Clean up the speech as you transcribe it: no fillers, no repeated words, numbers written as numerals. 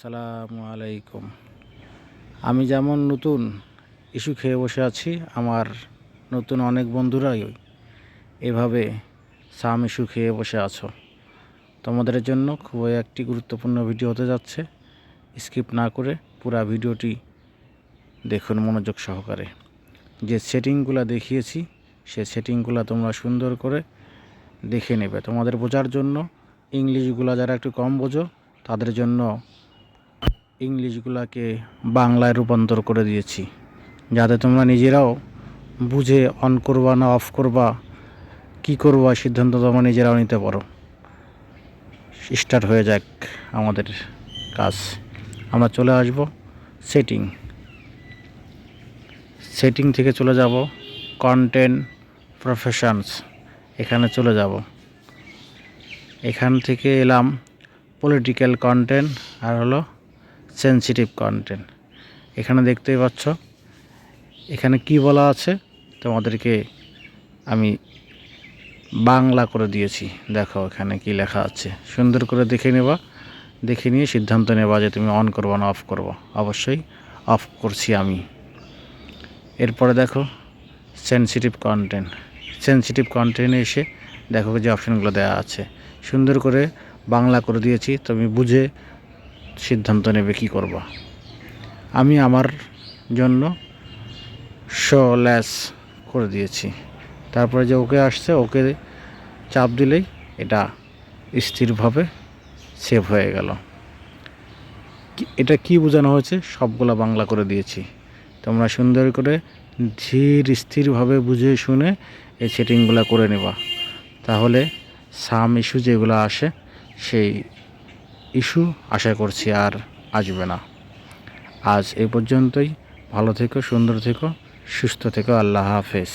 আসসালামু আলাইকুম। আমি যেমন নতুন ইস্যু খেয়ে বসে আছি, আমার নতুন অনেক বন্ধুরাই এভাবে সাম ইস্যু খেয়ে বসে আছো। তোমাদের জন্য খুবই একটি গুরুত্বপূর্ণ ভিডিও হতে যাচ্ছে। স্কিপ না করে পুরো ভিডিওটি দেখুন মনোযোগ সহকারে। যে সেটিংগুলো দেখিয়েছি সে সেটিংগুলো তোমরা সুন্দর করে দেখে নেবে। তোমাদের বোঝার জন্য ইংলিশগুলো যারা একটু কম বোঝো তাদের জন্য ইংলিশগুলোকে বাংলায় রূপান্তর করে দিয়েছি, যাতে তোমরা নিজেরাও বুঝে অন করবা না অফ করবা, কী করবা সিদ্ধান্ত তোমরা নিজেরাও নিতে পারো। স্টার্ট হয়ে যাক আমাদের কাজ। আমরা চলে আসব সেটিং থেকে চলে যাব কন্টেন্ট প্রফেশনস, এখানে চলে যাব। এখান থেকে এলাম পলিটিক্যাল কন্টেন্ট আর হলো সেনসিটিভ কন্টেন্ট। এখানে দেখতেই পাচ্ছ এখানে কি বলা আছে, তোমাদেরকে আমি বাংলা করে দিয়েছি। দেখো এখানে কি লেখা আছে, সুন্দর করে দেখে নেবা, দেখে নিয়ে সিদ্ধান্ত নেবা যে তুমি অন করবা না অফ করবা। অবশ্যই অফ করছি আমি। এরপরে দেখো সেনসিটিভ কন্টেন্টে এসে দেখো যে অপশানগুলো দেওয়া আছে, সুন্দর করে বাংলা করে দিয়েছি। তুমি বুঝে সিদ্ধান্ত নেবে কি করবা। আমি আমার জন্য লেস করে দিয়েছি। তারপরে যে ওকে আসছে, ওকে চাপ দিলেই এটা স্থিরভাবে সেভ হয়ে গেল। এটা কি বোঝানো হয়েছে সবগুলো বাংলা করে দিয়েছি। তোমরা সুন্দর করে ধীর স্থিরভাবে বুঝে শুনে এই সেটিংগুলো করে নেবা, তাহলে সাম ইস্যু যেগুলো আসে সেই ইস্যু আশা করছি আর আসবে না। আজ এই পর্যন্তই। ভালো থেকো, সুন্দর থেকো, সুস্থ থেকো। আল্লাহ হাফেজ।